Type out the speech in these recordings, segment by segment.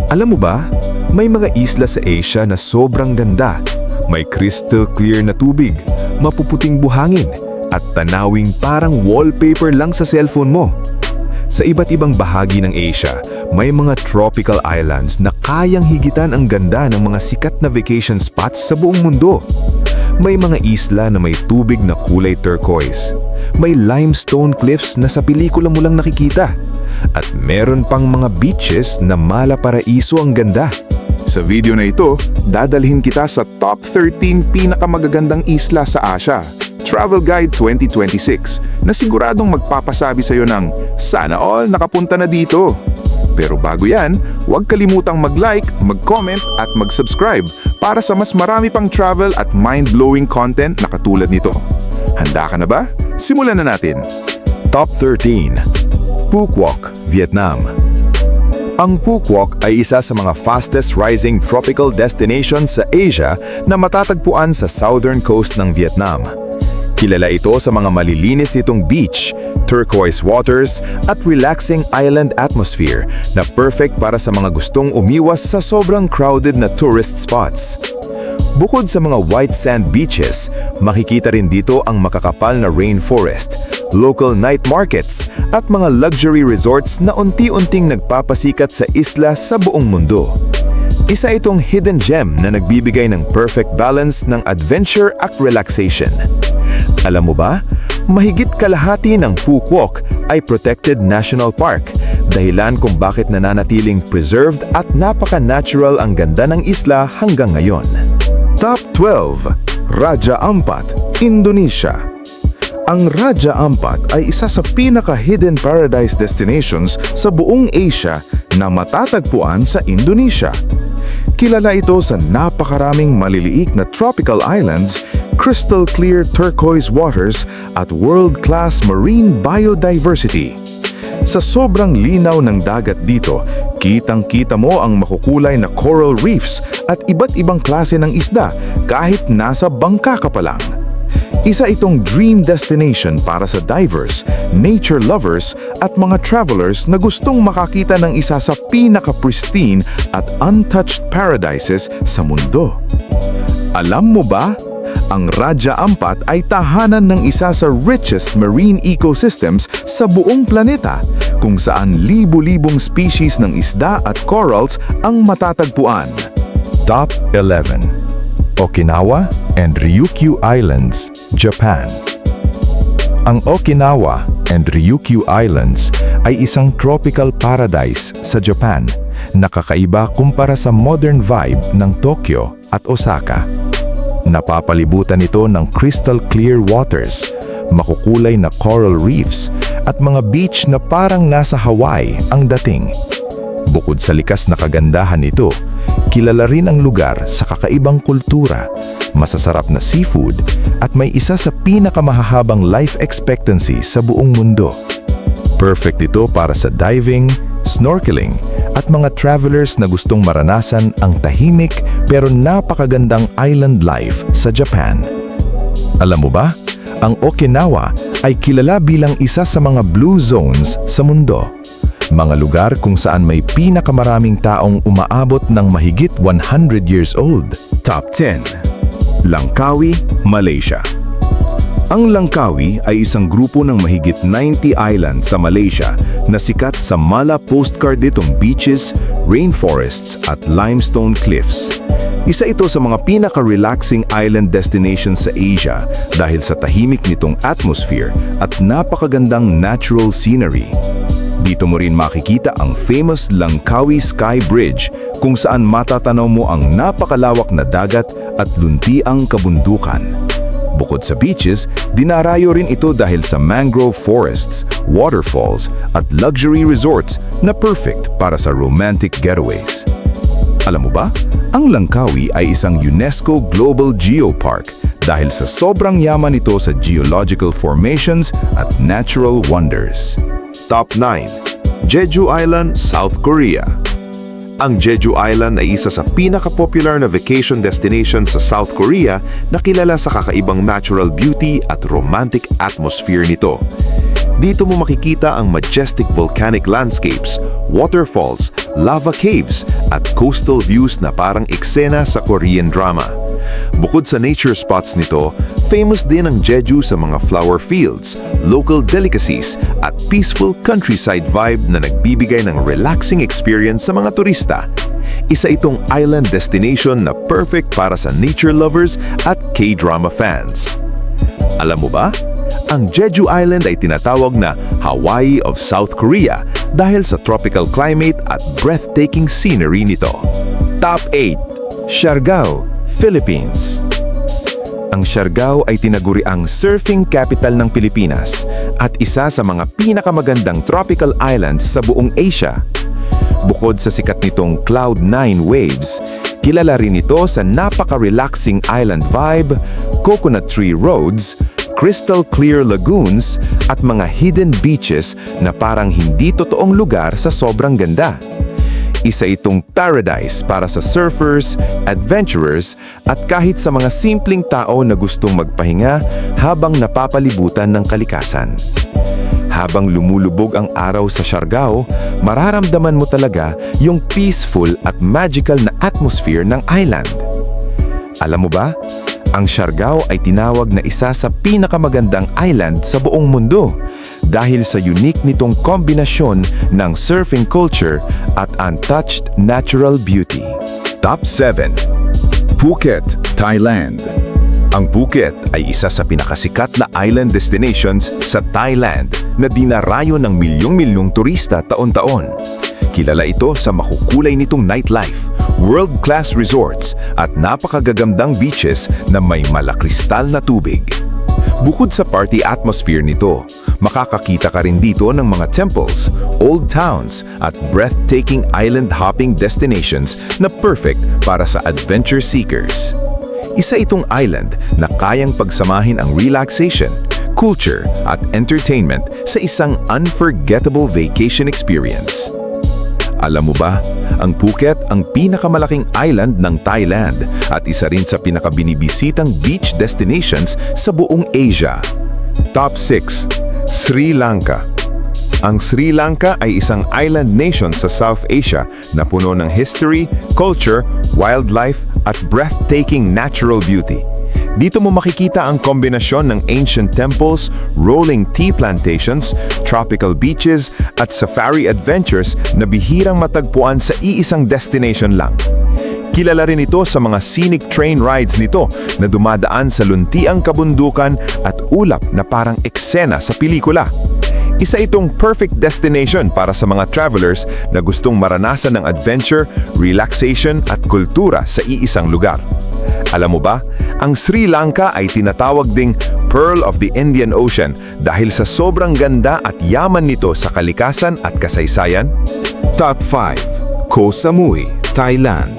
Alam mo ba, may mga isla sa Asia na sobrang ganda. May crystal clear na tubig, mapuputing buhangin, at tanawing parang wallpaper lang sa cellphone mo. Sa iba't ibang bahagi ng Asia, may mga tropical islands na kayang higitan ang ganda ng mga sikat na vacation spots sa buong mundo. May mga isla na may tubig na kulay turquoise. May limestone cliffs na sa pelikula mo lang nakikita. At meron pang mga beaches na malaparaiso ang ganda. Sa video na ito, dadalhin kita sa top 13 pinakamagagandang isla sa Asia. Travel Guide 2026 na siguradong magpapasabi sa iyo ng sana all nakapunta na dito. Pero bago yan, huwag kalimutang mag-like, mag-comment at mag-subscribe para sa mas marami pang travel at mind-blowing content na katulad nito. Handa ka na ba? Simulan na natin! Top 13. Phu Quoc, Vietnam. Ang Phu Quoc ay isa sa mga fastest rising tropical destinations sa Asia na matatagpuan sa southern coast ng Vietnam. Kilala ito sa mga malilinis nitong beach, turquoise waters at relaxing island atmosphere na perfect para sa mga gustong umiwas sa sobrang crowded na tourist spots. Bukod sa mga white sand beaches, makikita rin dito ang makakapal na rainforest, local night markets at mga luxury resorts na unti-unting nagpapasikat sa isla sa buong mundo. Isa itong hidden gem na nagbibigay ng perfect balance ng adventure at relaxation. Alam mo ba, mahigit kalahati ng Phu Quoc ay protected national park, dahilan kung bakit nananatiling preserved at napaka-natural ang ganda ng isla hanggang ngayon. Top 12. Raja Ampat, Indonesia. Ang Raja Ampat ay isa sa pinaka-hidden paradise destinations sa buong Asia na matatagpuan sa Indonesia. Kilala ito sa napakaraming maliliit na tropical islands, crystal clear turquoise waters at world-class marine biodiversity. Sa sobrang linaw ng dagat dito, kitang-kita mo ang makukulay na coral reefs at iba't ibang klase ng isda kahit nasa bangka ka pa lang. Isa itong dream destination para sa divers, nature lovers at mga travelers na gustong makakita ng isa sa pinaka-pristine at untouched paradises sa mundo. Alam mo ba? Ang Raja Ampat ay tahanan ng isa sa richest marine ecosystems sa buong planeta, kung saan libu-libong species ng isda at corals ang matatagpuan. Top 11. Okinawa and Ryukyu Islands, Japan. Ang Okinawa and Ryukyu Islands ay isang tropical paradise sa Japan na kakaiba kumpara sa modern vibe ng Tokyo at Osaka. Napapalibutan ito ng crystal clear waters, makukulay na coral reefs at mga beach na parang nasa Hawaii ang dating. Bukod sa likas na kagandahan nito, kilala rin ang lugar sa kakaibang kultura, masasarap na seafood at may isa sa pinakamahahabang life expectancy sa buong mundo. Perfect ito para sa diving, snorkeling at mga travelers na gustong maranasan ang tahimik pero napakagandang island life sa Japan. Alam mo ba, ang Okinawa ay kilala bilang isa sa mga blue zones sa mundo. Mga lugar kung saan may pinakamaraming taong umaabot ng mahigit 100 years old. Top 10. Langkawi, Malaysia. Ang Langkawi ay isang grupo ng mahigit 90 islands sa Malaysia na sikat sa mala postcard nitong beaches, rainforests at limestone cliffs. Isa ito sa mga pinaka-relaxing island destinations sa Asia dahil sa tahimik nitong atmosphere at napakagandang natural scenery. Dito mo rin makikita ang famous Langkawi Sky Bridge kung saan matatanaw mo ang napakalawak na dagat at luntiang kabundukan. Bukod sa beaches, dinarayo rin ito dahil sa mangrove forests, waterfalls at luxury resorts na perfect para sa romantic getaways. Alam mo ba, ang Langkawi ay isang UNESCO Global Geopark dahil sa sobrang yaman nito sa geological formations at natural wonders. Top 9. Jeju Island, South Korea. Ang Jeju Island ay isa sa pinaka-popular na vacation destination sa South Korea na kilala sa kakaibang natural beauty at romantic atmosphere nito. Dito mo makikita ang majestic volcanic landscapes, waterfalls, lava caves at coastal views na parang eksena sa Korean drama. Bukod sa nature spots nito, famous din ang Jeju sa mga flower fields, local delicacies at peaceful countryside vibe na nagbibigay ng relaxing experience sa mga turista. Isa itong island destination na perfect para sa nature lovers at K-drama fans. Alam mo ba? Ang Jeju Island ay tinatawag na Hawaii of South Korea dahil sa tropical climate at breathtaking scenery nito. Top 8. Siargao, Philippines. Ang Siargao ay tinaguriang surfing capital ng Pilipinas at isa sa mga pinakamagandang tropical islands sa buong Asia. Bukod sa sikat nitong Cloud9 waves, kilala rin ito sa napaka-relaxing island vibe, coconut tree roads, crystal clear lagoons at mga hidden beaches na parang hindi totoong lugar sa sobrang ganda. Isa itong paradise para sa surfers, adventurers at kahit sa mga simpleng tao na gustong magpahinga habang napapalibutan ng kalikasan. Habang lumulubog ang araw sa Siargao, mararamdaman mo talaga yung peaceful at magical na atmosphere ng island. Alam mo ba? Ang Siargao ay tinawag na isa sa pinakamagandang island sa buong mundo dahil sa unique nitong kombinasyon ng surfing culture at untouched natural beauty. Top 7. Phuket, Thailand. Ang Phuket ay isa sa pinakasikat na island destinations sa Thailand na dinarayo ng milyong-milyong turista taon-taon. Kilala ito sa makukulay nitong nightlife, world-class resorts at napakagagandang beaches na may malakristal na tubig. Bukod sa party atmosphere nito, makakakita ka rin dito ng mga temples, old towns at breathtaking island hopping destinations na perfect para sa adventure seekers. Isa itong island na kayang pagsamahin ang relaxation, culture at entertainment sa isang unforgettable vacation experience. Alam mo ba, ang Phuket ang pinakamalaking island ng Thailand at isa rin sa pinakabinibisitang beach destinations sa buong Asia. Top 6. Sri Lanka. Ang Sri Lanka ay isang island nation sa South Asia na puno ng history, culture, wildlife at breathtaking natural beauty. Dito mo makikita ang kombinasyon ng ancient temples, rolling tea plantations, tropical beaches at safari adventures na bihirang matagpuan sa iisang destination lang. Kilala rin ito sa mga scenic train rides nito na dumadaan sa luntiang kabundukan at ulap na parang eksena sa pelikula. Isa itong perfect destination para sa mga travelers na gustong maranasan ng adventure, relaxation at kultura sa iisang lugar. Alam mo ba, ang Sri Lanka ay tinatawag ding Pearl of the Indian Ocean dahil sa sobrang ganda at yaman nito sa kalikasan at kasaysayan. Top 5. Koh Samui, Thailand.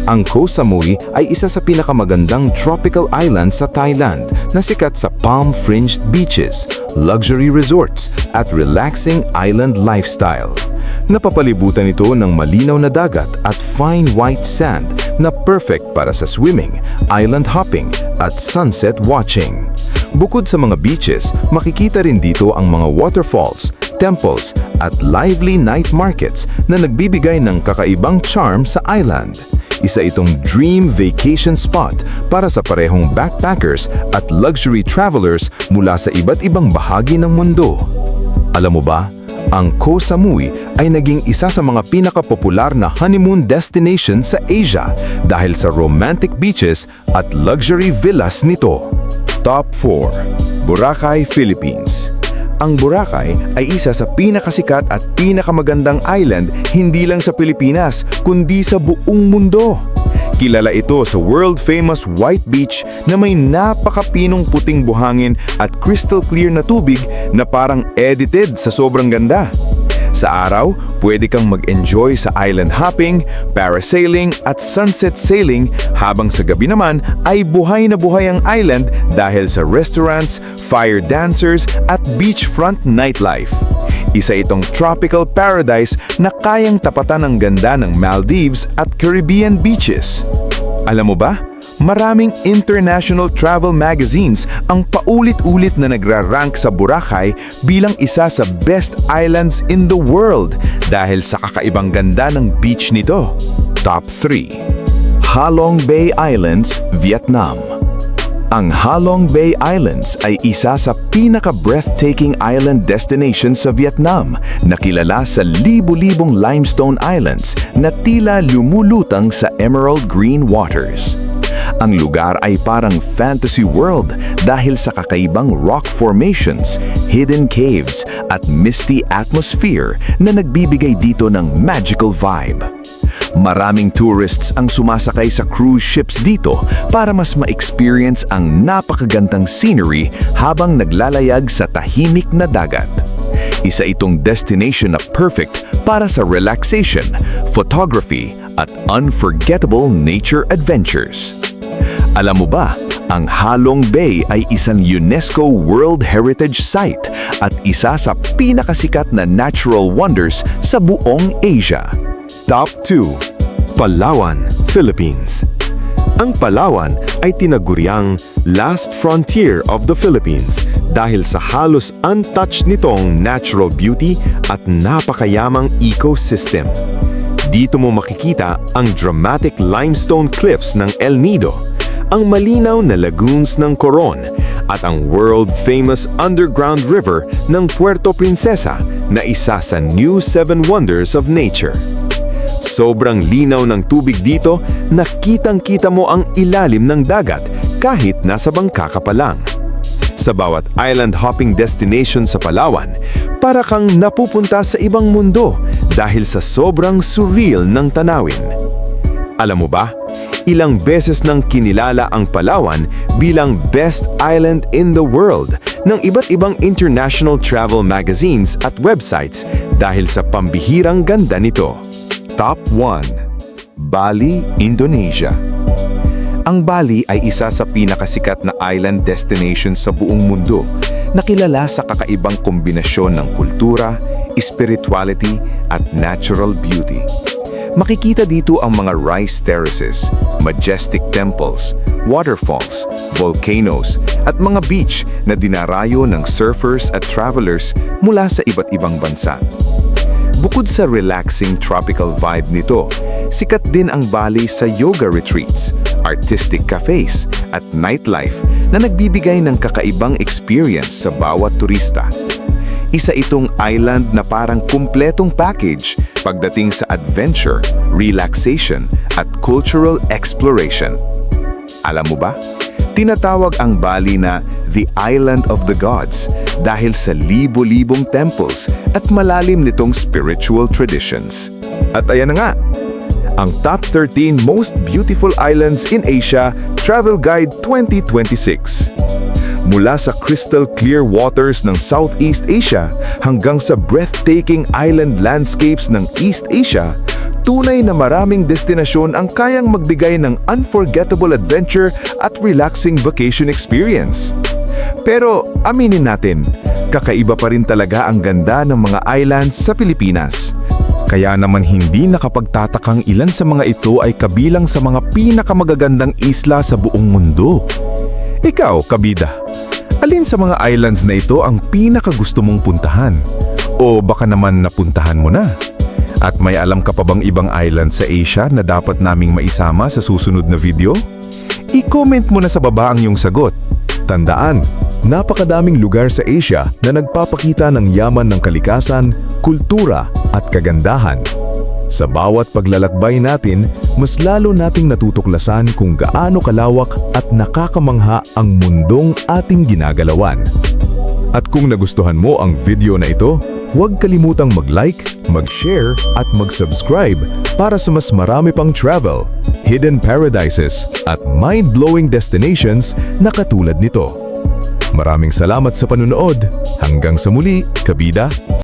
Ang Koh Samui ay isa sa pinakamagandang tropical island sa Thailand na sikat sa palm-fringed beaches, luxury resorts at relaxing island lifestyle. Napapalibutan ito ng malinaw na dagat at fine white sand na perfect para sa swimming, island hopping at sunset watching. Bukod sa mga beaches, makikita rin dito ang mga waterfalls, temples at lively night markets na nagbibigay ng kakaibang charm sa island. Isa itong dream vacation spot para sa parehong backpackers at luxury travelers mula sa iba't ibang bahagi ng mundo. Alam mo ba, ang Koh Samui ay naging isa sa mga pinakapopular na honeymoon destination sa Asia dahil sa romantic beaches at luxury villas nito. Top 4. Boracay, Philippines. Ang Boracay ay isa sa pinakasikat at pinakamagandang island hindi lang sa Pilipinas kundi sa buong mundo. Kilala ito sa world-famous White Beach na may napakapinong puting buhangin at crystal clear na tubig na parang edited sa sobrang ganda. Sa araw, pwede kang mag-enjoy sa island hopping, parasailing at sunset sailing habang sa gabi naman ay buhay na buhay ang island dahil sa restaurants, fire dancers at beachfront nightlife. Isa itong tropical paradise na kayang tapatan ng ganda ng Maldives at Caribbean beaches. Alam mo ba, Maraming international travel magazines ang paulit-ulit na nagra-rank sa Boracay bilang isa sa best islands in the world dahil sa kakaibang ganda ng beach nito. Top 3. Halong Bay Islands, Vietnam. Ang Halong Bay Islands ay isa sa pinaka-breathtaking island destination sa Vietnam na kilala sa libu-libong limestone islands na tila lumulutang sa emerald green waters. Ang lugar ay parang fantasy world dahil sa kakaibang rock formations, hidden caves at misty atmosphere na nagbibigay dito ng magical vibe. Maraming tourists ang sumasakay sa cruise ships dito para mas ma-experience ang napakagandang scenery habang naglalayag sa tahimik na dagat. Isa itong destination na perfect para sa relaxation, photography at unforgettable nature adventures. Alam mo ba, ang Halong Bay ay isang UNESCO World Heritage Site at isa sa pinakasikat na natural wonders sa buong Asia. Top 2. Palawan, Philippines. Ang Palawan ay tinaguriang last frontier of the Philippines dahil sa halos untouched nitong natural beauty at napakayamang ecosystem. Dito mo makikita ang dramatic limestone cliffs ng El Nido, ang malinaw na lagoons ng Coron, at ang world-famous underground river ng Puerto Princesa na isa sa New Seven Wonders of Nature. Sobrang linaw ng tubig dito na kitang-kita mo ang ilalim ng dagat kahit nasa bangka ka pa lang. Sa bawat island hopping destination sa Palawan, para kang napupunta sa ibang mundo dahil sa sobrang surreal ng tanawin. Alam mo ba, ilang beses nang kinilala ang Palawan bilang best island in the world ng iba't ibang international travel magazines at websites dahil sa pambihirang ganda nito. Top 1. Bali, Indonesia. Ang Bali ay isa sa pinakasikat na island destination sa buong mundo na kilala sa kakaibang kombinasyon ng kultura, spirituality at natural beauty. Makikita dito ang mga rice terraces, majestic temples, waterfalls, volcanoes at mga beach na dinarayo ng surfers at travelers mula sa iba't ibang bansa. Bukod sa relaxing tropical vibe nito, sikat din ang Bali sa yoga retreats, artistic cafes at nightlife na nagbibigay ng kakaibang experience sa bawat turista. Isa itong island na parang kumpletong package pagdating sa adventure, relaxation at cultural exploration. Alam mo ba? Tinatawag ang Bali na the Island of the Gods dahil sa libo-libong temples at malalim nitong spiritual traditions. At ayan na nga, ang Top 13 Most Beautiful Islands in Asia Travel Guide 2026. Mula sa crystal clear waters ng Southeast Asia hanggang sa breathtaking island landscapes ng East Asia, tunay na maraming destinasyon ang kayang magbigay ng unforgettable adventure at relaxing vacation experience. Pero aminin natin, kakaiba pa rin talaga ang ganda ng mga islands sa Pilipinas. Kaya naman hindi nakapagtatakang ilan sa mga ito ay kabilang sa mga pinakamagagandang isla sa buong mundo. Ikaw, kabida, alin sa mga islands na ito ang pinakagusto mong puntahan? O baka naman napuntahan mo na? At may alam ka pa bang ibang island sa Asia na dapat naming maisama sa susunod na video? I-comment mo na sa baba ang iyong sagot. Tandaan, napakadaming lugar sa Asia na nagpapakita ng yaman ng kalikasan, kultura at kagandahan. Sa bawat paglalakbay natin, mas lalo nating natutuklasan kung gaano kalawak at nakakamangha ang mundong ating ginagalawan. At kung nagustuhan mo ang video na ito, huwag kalimutang mag-like, mag-share at mag-subscribe para sa mas marami pang travel, hidden paradises at mind-blowing destinations na katulad nito. Maraming salamat sa panunood. Hanggang sa muli, kabida!